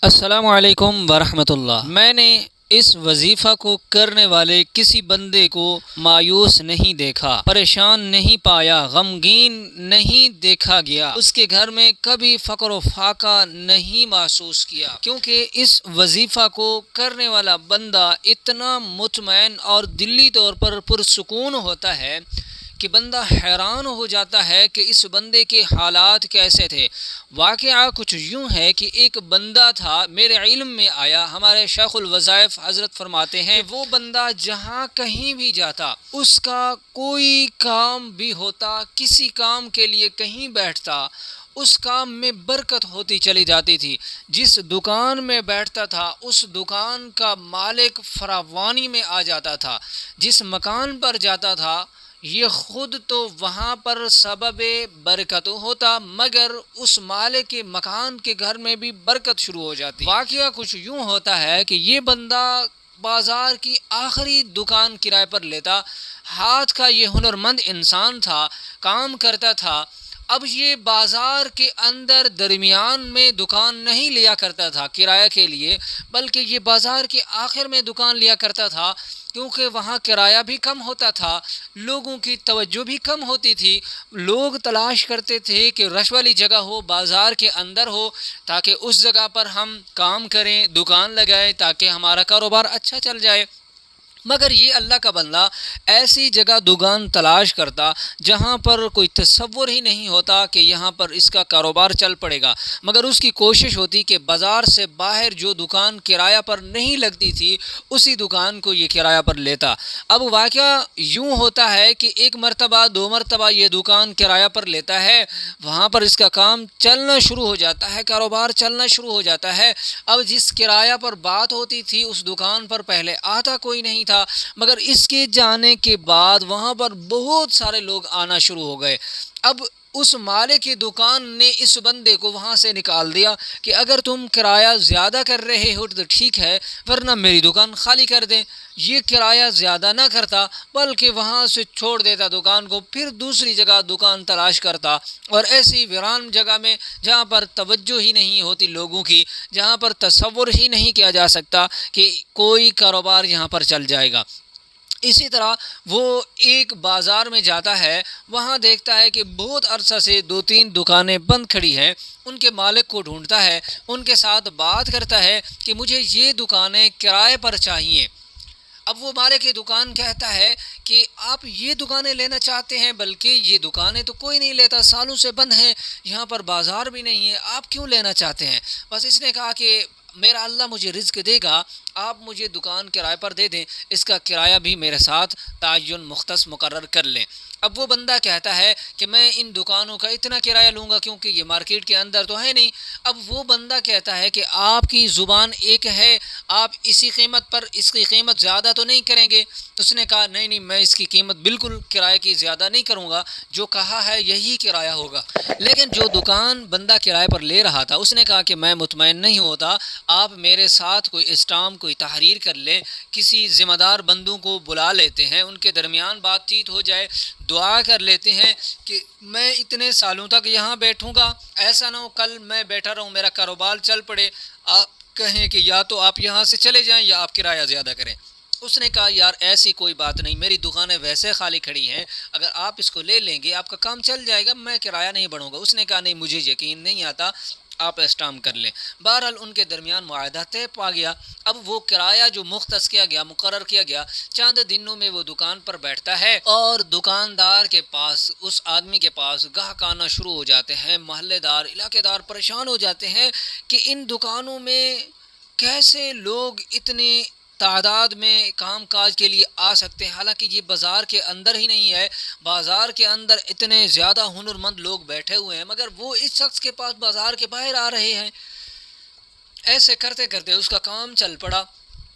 السلام علیکم ورحمۃ اللہ۔ میں نے اس وظیفہ کو کرنے والے کسی بندے کو مایوس نہیں دیکھا، پریشان نہیں پایا، غمگین نہیں دیکھا گیا، اس کے گھر میں کبھی فقر و فاقہ نہیں محسوس کیا، کیونکہ اس وظیفہ کو کرنے والا بندہ اتنا مطمئن اور دلی طور پر پرسکون ہوتا ہے کہ بندہ حیران ہو جاتا ہے کہ اس بندے کے حالات کیسے تھے۔ واقعہ کچھ یوں ہے کہ ایک بندہ تھا، میرے علم میں آیا، ہمارے شیخ الوظائف حضرت فرماتے ہیں کہ وہ بندہ جہاں کہیں بھی جاتا، اس کا کوئی کام بھی ہوتا، کسی کام کے لیے کہیں بیٹھتا، اس کام میں برکت ہوتی چلی جاتی تھی۔ جس دکان میں بیٹھتا تھا اس دکان کا مالک فراوانی میں آ جاتا تھا، جس مکان پر جاتا تھا یہ خود تو وہاں پر سبب برکت ہوتا، مگر اس مالک کے مکان کے گھر میں بھی برکت شروع ہو جاتی۔ واقعہ کچھ یوں ہوتا ہے کہ یہ بندہ بازار کی آخری دکان کرائے پر لیتا، ہاتھ کا یہ ہنرمند انسان تھا، کام کرتا تھا۔ اب یہ بازار کے اندر درمیان میں دکان نہیں لیا کرتا تھا کرایہ کے لیے، بلکہ یہ بازار کے آخر میں دکان لیا کرتا تھا، کیونکہ وہاں کرایہ بھی کم ہوتا تھا، لوگوں کی توجہ بھی کم ہوتی تھی۔ لوگ تلاش کرتے تھے کہ رش والی جگہ ہو، بازار کے اندر ہو، تاکہ اس جگہ پر ہم کام کریں، دکان لگائیں، تاکہ ہمارا کاروبار اچھا چل جائے۔ مگر یہ اللہ کا بندہ ایسی جگہ دکان تلاش کرتا جہاں پر کوئی تصور ہی نہیں ہوتا کہ یہاں پر اس کا کاروبار چل پڑے گا، مگر اس کی کوشش ہوتی کہ بازار سے باہر جو دکان کرایہ پر نہیں لگتی تھی اسی دکان کو یہ کرایہ پر لیتا۔ اب واقعہ یوں ہوتا ہے کہ ایک مرتبہ دو مرتبہ یہ دکان کرایہ پر لیتا ہے، وہاں پر اس کا کام چلنا شروع ہو جاتا ہے، کاروبار چلنا شروع ہو جاتا ہے۔ اب جس کرایہ پر بات ہوتی تھی اس دکان پر پہلے آتا کوئی نہیں تھا، مگر اس کے جانے کے بعد وہاں پر بہت سارے لوگ آنا شروع ہو گئے۔ اب اس مالک کی دکان نے اس بندے کو وہاں سے نکال دیا کہ اگر تم کرایہ زیادہ کر رہے ہو تو ٹھیک ہے، ورنہ میری دکان خالی کر دیں۔ یہ کرایہ زیادہ نہ کرتا بلکہ وہاں سے چھوڑ دیتا دکان کو، پھر دوسری جگہ دکان تلاش کرتا، اور ایسی ویران جگہ میں جہاں پر توجہ ہی نہیں ہوتی لوگوں کی، جہاں پر تصور ہی نہیں کیا جا سکتا کہ کوئی کاروبار یہاں پر چل جائے گا۔ اسی طرح وہ ایک بازار میں جاتا ہے، وہاں دیکھتا ہے کہ بہت عرصہ سے دو تین دکانیں بند کھڑی ہیں، ان کے مالک کو ڈھونڈتا ہے، ان کے ساتھ بات کرتا ہے کہ مجھے یہ دکانیں کرائے پر چاہیے۔ اب وہ مالک کی دکان کہتا ہے کہ آپ یہ دکانیں لینا چاہتے ہیں، بلکہ یہ دکانیں تو کوئی نہیں لیتا، سالوں سے بند ہیں، یہاں پر بازار بھی نہیں ہے، آپ کیوں لینا چاہتے ہیں؟ بس اس نے کہا کہ میرا اللہ مجھے رزق دے گا، آپ مجھے دکان کرائے پر دے دیں، اس کا کرایہ بھی میرے ساتھ تعین مختص مقرر کر لیں۔ اب وہ بندہ کہتا ہے کہ میں ان دکانوں کا اتنا کرایہ لوں گا کیونکہ یہ مارکیٹ کے اندر تو ہے نہیں۔ اب وہ بندہ کہتا ہے کہ آپ کی زبان ایک ہے، آپ اسی قیمت پر اس کی قیمت زیادہ تو نہیں کریں گے؟ اس نے کہا نہیں میں اس کی قیمت بالکل کرایہ کی زیادہ نہیں کروں گا، جو کہا ہے یہی کرایہ ہوگا۔ لیکن جو دکان بندہ کرایہ پر لے رہا تھا اس نے کہا کہ میں مطمئن نہیں ہوتا، آپ میرے ساتھ کوئی اسٹامپ کوئی تحریر کر لیں، کسی ذمہ دار بندوں کو بلا لیتے ہیں، ان کے درمیان بات چیت ہو جائے، دعا کر لیتے ہیں کہ میں اتنے سالوں تک یہاں بیٹھوں گا، ایسا نہ ہو کل میں بیٹھا رہوں میرا کاروبار چل پڑے، آپ کہیں کہ یا تو آپ یہاں سے چلے جائیں یا آپ کرایہ زیادہ کریں۔ اس نے کہا یار ایسی کوئی بات نہیں، میری دکانیں ویسے خالی کھڑی ہیں، اگر آپ اس کو لے لیں گے آپ کا کام چل جائے گا، میں کرایہ نہیں بڑھوں گا۔ اس نے کہا نہیں مجھے یقین نہیں آتا، آپ اسٹامپ کر لیں۔ بہرحال ان کے درمیان معاہدہ طے پا گیا۔ اب وہ کرایہ جو مختص کیا گیا، مقرر کیا گیا، چند دنوں میں وہ دکان پر بیٹھتا ہے اور دکاندار کے پاس، اس آدمی کے پاس گاہک آنا شروع ہو جاتے ہیں، محلے دار علاقے دار پریشان ہو جاتے ہیں کہ ان دکانوں میں کیسے لوگ اتنے تعداد میں کام کاج کے لیے آ سکتے ہیں، حالانکہ یہ بازار کے اندر ہی نہیں ہے، بازار کے اندر اتنے زیادہ ہنرمند لوگ بیٹھے ہوئے ہیں، مگر وہ اس شخص کے پاس بازار کے باہر آ رہے ہیں۔ ایسے کرتے کرتے اس کا کام چل پڑا۔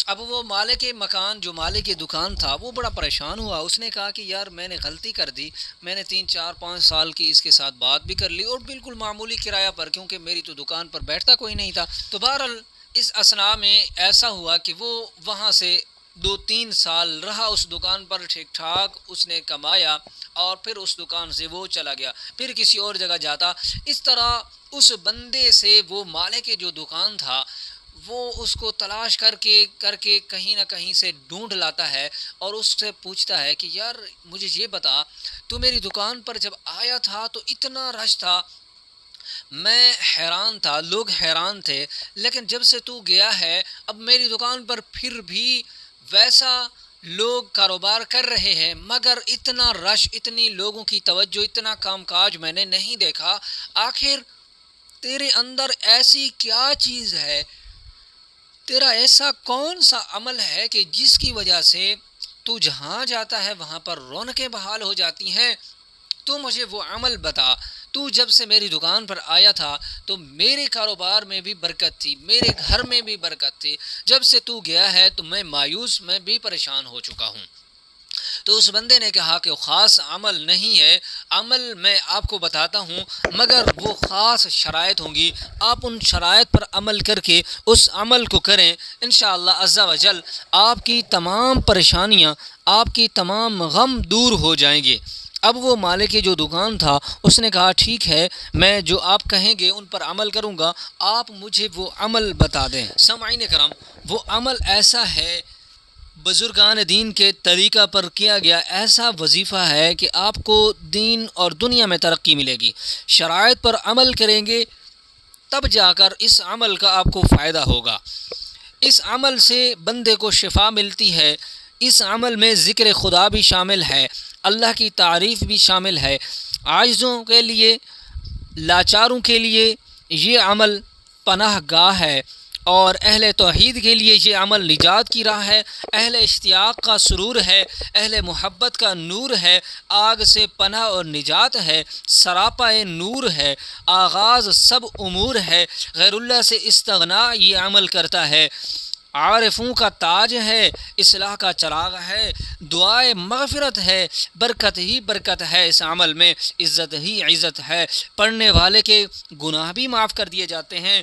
اب وہ مالک مکان، جو مالک کی دکان تھا، وہ بڑا پریشان ہوا، اس نے کہا کہ یار میں نے غلطی کر دی، میں نے 3 4 5 سال کی اس کے ساتھ بات بھی کر لی اور بالکل معمولی کرایہ پر، کیونکہ میری تو دکان پر بیٹھتا کوئی نہیں تھا۔ تو بہرحال اس اثناء میں ایسا ہوا کہ وہ وہاں سے 2-3 سال رہا اس دکان پر ٹھیک ٹھاک، اس نے کمایا اور پھر اس دکان سے وہ چلا گیا، پھر کسی اور جگہ جاتا. اس طرح اس بندے سے وہ مالک جو دکان تھا وہ اس کو تلاش کر کے کہیں نہ کہیں سے ڈھونڈ لاتا ہے اور اس سے پوچھتا ہے کہ یار مجھے یہ بتا، تو میری دکان پر جب آیا تھا تو اتنا رش تھا، میں حیران تھا، لوگ حیران تھے، لیکن جب سے تو گیا ہے اب میری دکان پر پھر بھی ویسا لوگ کاروبار کر رہے ہیں، مگر اتنا رش، اتنی لوگوں کی توجہ، اتنا کام کاج میں نے نہیں دیکھا. آخر تیرے اندر ایسی کیا چیز ہے، تیرا ایسا کون سا عمل ہے کہ جس کی وجہ سے تو جہاں جاتا ہے وہاں پر رونقیں بحال ہو جاتی ہیں؟ تو مجھے وہ عمل بتا. تو جب سے میری دکان پر آیا تھا تو میرے کاروبار میں بھی برکت تھی، میرے گھر میں بھی برکت تھی، جب سے تو گیا ہے تو میں مایوس، میں بھی پریشان ہو چکا ہوں. تو اس بندے نے کہا کہ خاص عمل نہیں ہے، عمل میں آپ کو بتاتا ہوں، مگر وہ خاص شرائط ہوں گی، آپ ان شرائط پر عمل کر کے اس عمل کو کریں، انشاءاللہ عز و جل آپ کی تمام پریشانیاں، آپ کی تمام غم دور ہو جائیں گے. اب وہ مالک جو دکان تھا اس نے کہا ٹھیک ہے، میں جو آپ کہیں گے ان پر عمل کروں گا، آپ مجھے وہ عمل بتا دیں. سامعین کرام، وہ عمل ایسا ہے، بزرگان دین کے طریقہ پر کیا گیا ایسا وظیفہ ہے کہ آپ کو دین اور دنیا میں ترقی ملے گی. شرائط پر عمل کریں گے تب جا کر اس عمل کا آپ کو فائدہ ہوگا. اس عمل سے بندے کو شفا ملتی ہے، اس عمل میں ذکر خدا بھی شامل ہے، اللہ کی تعریف بھی شامل ہے. عاجزوں کے لیے، لاچاروں کے لیے یہ عمل پناہ گاہ ہے، اور اہل توحید کے لیے یہ عمل نجات کی راہ ہے، اہل اشتیاق کا سرور ہے، اہل محبت کا نور ہے، آگ سے پناہ اور نجات ہے، سراپا نور ہے، آغاز سب امور ہے. غیر اللہ سے استغنا یہ عمل کرتا ہے، عارفوں کا تاج ہے، اصلاح کا چراغ ہے، دعائے مغفرت ہے، برکت ہی برکت ہے اس عمل میں، عزت ہی عزت ہے. پڑھنے والے کے گناہ بھی معاف کر دیے جاتے ہیں،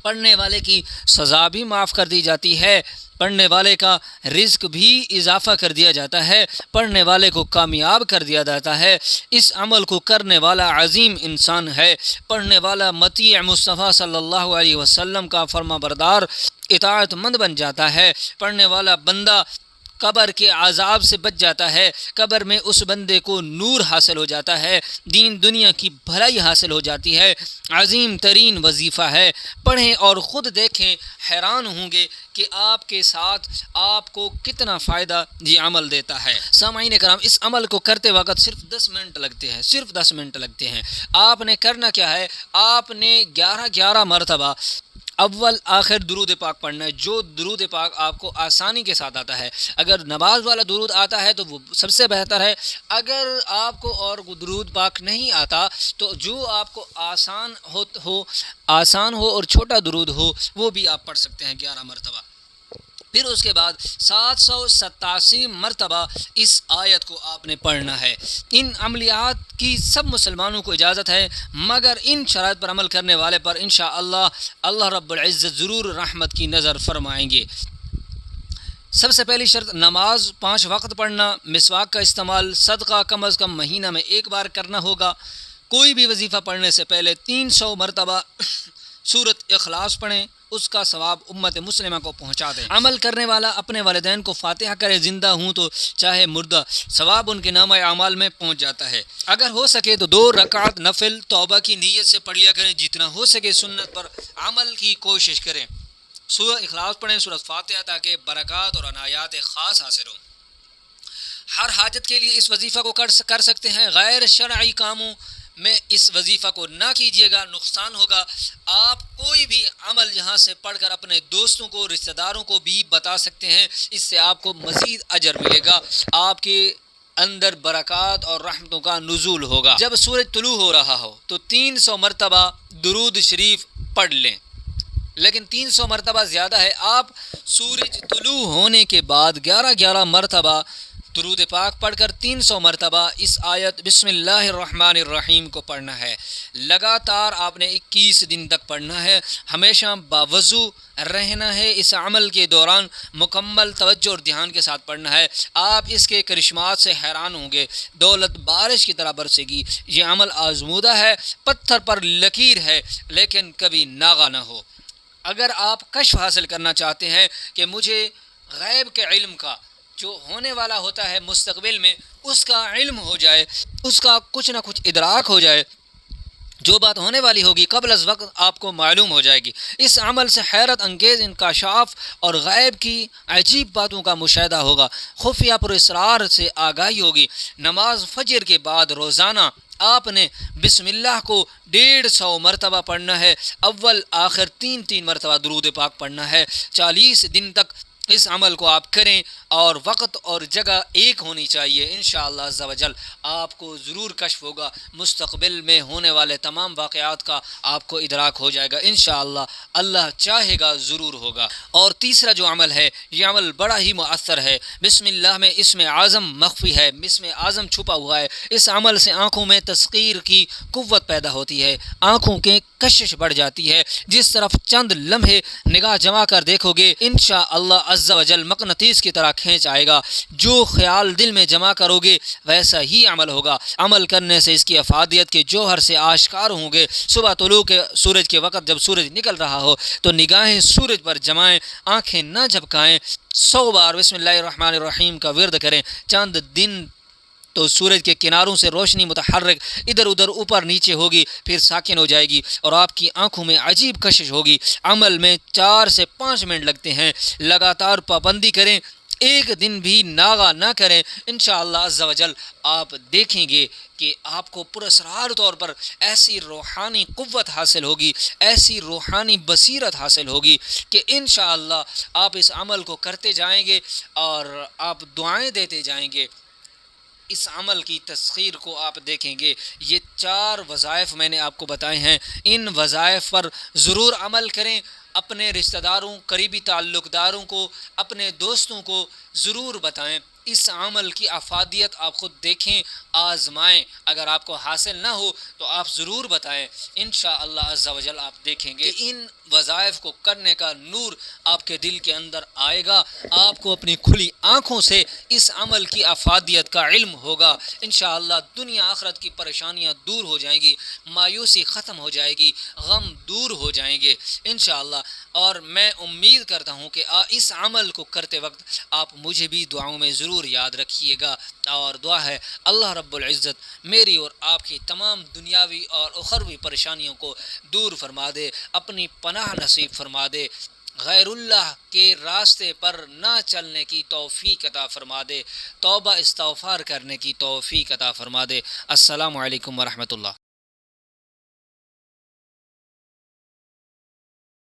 پڑھنے والے کی سزا بھی معاف کر دی جاتی ہے، پڑھنے والے کا رزق بھی اضافہ کر دیا جاتا ہے، پڑھنے والے کو کامیاب کر دیا جاتا ہے. اس عمل کو کرنے والا عظیم انسان ہے، پڑھنے والا مطیع مصطفیٰ صلی اللہ علیہ وسلم کا فرما بردار، اطاعت مند بن جاتا ہے. پڑھنے والا بندہ قبر کے عذاب سے بچ جاتا ہے، قبر میں اس بندے کو نور حاصل ہو جاتا ہے، دین دنیا کی بھلائی حاصل ہو جاتی ہے. عظیم ترین وظیفہ ہے، پڑھیں اور خود دیکھیں، حیران ہوں گے کہ آپ کے ساتھ آپ کو کتنا فائدہ یہ عمل دیتا ہے. سامعین کرام، اس عمل کو کرتے وقت صرف 10 منٹ لگتے ہیں، صرف 10 منٹ لگتے ہیں. آپ نے کرنا کیا ہے، آپ نے 11 مرتبہ اول آخر درود پاک پڑھنا ہے. جو درود پاک آپ کو آسانی کے ساتھ آتا ہے، اگر نماز والا درود آتا ہے تو وہ سب سے بہتر ہے، اگر آپ کو اور درود پاک نہیں آتا تو جو آپ کو آسان ہو اور چھوٹا درود ہو وہ بھی آپ پڑھ سکتے ہیں 11 مرتبہ. پھر اس کے بعد 787 مرتبہ اس آیت کو آپ نے پڑھنا ہے. ان عملیات کی سب مسلمانوں کو اجازت ہے، مگر ان شرائط پر عمل کرنے والے پر انشاءاللہ اللہ رب العزت ضرور رحمت کی نظر فرمائیں گے. سب سے پہلی شرط، نماز 5 وقت پڑھنا، مسواک کا استعمال، صدقہ کم از کم مہینہ میں 1 بار کرنا ہوگا. کوئی بھی وظیفہ پڑھنے سے پہلے 300 مرتبہ سورۃ اخلاص پڑھیں، اس کا ثواب امت مسلمہ کو پہنچا دیں. عمل کرنے والا اپنے والدین کو فاتحہ کرے، زندہ ہوں تو چاہے مردہ، ثواب ان کے نامہ اعمال میں پہنچ جاتا ہے. اگر ہو سکے تو 2 رکعت نفل توبہ کی نیت سے پڑھ لیا کریں، جتنا ہو سکے سنت پر عمل کی کوشش کریں. سورہ اخلاص پڑھیں، سورہ فاتحہ، تاکہ برکات اور عنایات خاص حاصل ہوں. ہر حاجت کے لیے اس وظیفہ کو کر سکتے ہیں، غیر شرعی کاموں میں اس وظیفہ کو نہ کیجیے گا، نقصان ہوگا. آپ کوئی بھی عمل یہاں سے پڑھ کر اپنے دوستوں کو، رشتہ داروں کو بھی بتا سکتے ہیں، اس سے آپ کو مزید اجر ملے گا، آپ کے اندر برکات اور رحمتوں کا نزول ہوگا. جب سورج طلوع ہو رہا ہو تو 300 مرتبہ درود شریف پڑھ لیں، لیکن 300 مرتبہ زیادہ ہے. آپ سورج طلوع ہونے کے بعد 11 مرتبہ درود پاک پڑھ کر 300 مرتبہ اس آیت بسم اللہ الرحمن الرحیم کو پڑھنا ہے۔ لگاتار آپ نے 21 دن تک پڑھنا ہے، ہمیشہ باوضو رہنا ہے، اس عمل کے دوران مکمل توجہ اور دھیان کے ساتھ پڑھنا ہے۔ آپ اس کے کرشمات سے حیران ہوں گے، دولت بارش کی طرح برسے گی۔ یہ عمل آزمودہ ہے، پتھر پر لکیر ہے، لیکن کبھی ناغہ نہ ہو۔ اگر آپ کشف حاصل کرنا چاہتے ہیں کہ مجھے غیب کے علم کا، جو ہونے والا ہوتا ہے مستقبل میں، اس کا علم ہو جائے، اس کا کچھ نہ کچھ ادراک ہو جائے، جو بات ہونے والی ہوگی قبل از وقت آپ کو معلوم ہو جائے گی، اس عمل سے حیرت انگیز انکشاف اور غیب کی عجیب باتوں کا مشاہدہ ہوگا، خفیہ پر اسرار سے آگاہی ہوگی۔ نماز فجر کے بعد روزانہ آپ نے بسم اللہ کو 150 مرتبہ پڑھنا ہے، اول آخر 3 مرتبہ درود پاک پڑھنا ہے۔ 40 دن تک اس عمل کو آپ کریں، اور وقت اور جگہ ایک ہونی چاہیے۔ انشاءاللہ عز و جل آپ کو ضرور کشف ہوگا، مستقبل میں ہونے والے تمام واقعات کا آپ کو ادراک ہو جائے گا انشاءاللہ، اللہ چاہے گا ضرور ہوگا۔ اور تیسرا جو عمل ہے، یہ عمل بڑا ہی مؤثر ہے۔ بسم اللہ میں اسم اعظم مخفی ہے، اسم اعظم چھپا ہوا ہے۔ اس عمل سے آنکھوں میں تسخیر کی قوت پیدا ہوتی ہے، آنکھوں کے کشش بڑھ جاتی ہے۔ جس طرف چند لمحے نگاہ جما کر دیکھو گے، انشاءاللہ عز و جل مقناطیس کی طرح کھینچ آئے گا۔ جو خیال دل میں جمع کرو گے ویسا ہی عمل ہوگا۔ عمل کرنے سے اس کی افادیت کے جوہر سے آشکار ہوں گے۔ صبح طلوع کے سورج کے وقت جب سورج نکل رہا ہو تو نگاہیں سورج پر جمائیں، آنکھیں نہ جھپکائیں، 100 بار بسم اللہ الرحمن الرحیم کا ورد کریں۔ چند دن تو سورج کے کناروں سے روشنی متحرک ادھر ادھر اوپر نیچے ہوگی، پھر ساکن ہو جائے گی اور آپ کی آنکھوں میں عجیب کشش ہوگی۔ عمل میں 4 سے 5 منٹ لگتے ہیں۔ لگاتار پابندی کریں، ایک دن بھی ناغہ نہ کریں۔ انشاءاللہ عز و جل آپ دیکھیں گے کہ آپ کو پراسرار طور پر ایسی روحانی قوت حاصل ہوگی، ایسی روحانی بصیرت حاصل ہوگی کہ انشاءاللہ آپ اس عمل کو کرتے جائیں گے اور آپ دعائیں دیتے جائیں گے۔ اس عمل کی تسخیر کو آپ دیکھیں گے۔ یہ 4 وظائف میں نے آپ کو بتائے ہیں، ان وظائف پر ضرور عمل کریں۔ اپنے رشتہ داروں، قریبی تعلق داروں کو، اپنے دوستوں کو ضرور بتائیں۔ اس عمل کی افادیت آپ خود دیکھیں، آزمائیں۔ اگر آپ کو حاصل نہ ہو تو آپ ضرور بتائیں، انشاءاللہ عز و جل آپ دیکھیں گے کہ ان وظائف کو کرنے کا نور آپ کے دل کے اندر آئے گا۔ آپ کو اپنی کھلی آنکھوں سے اس عمل کی افادیت کا علم ہوگا۔ انشاءاللہ دنیا آخرت کی پریشانیاں دور ہو جائیں گی، مایوسی ختم ہو جائے گی، غم دور ہو جائیں گے انشاءاللہ۔ اور میں امید کرتا ہوں کہ اس عمل کو کرتے وقت آپ مجھے بھی دعاؤں میں ضرور یاد رکھیے گا، اور دعا ہے اللہ رب العزت میری اور آپ کی تمام دنیاوی اور اخروی پریشانیوں کو دور فرما دے، اپنی پناہ نصیب فرما دے، غیر اللہ کے راستے پر نہ چلنے کی توفیق عطا فرما دے، توبہ استغفار کرنے کی توفیق عطا فرما دے۔ السلام علیکم ورحمۃ اللہ۔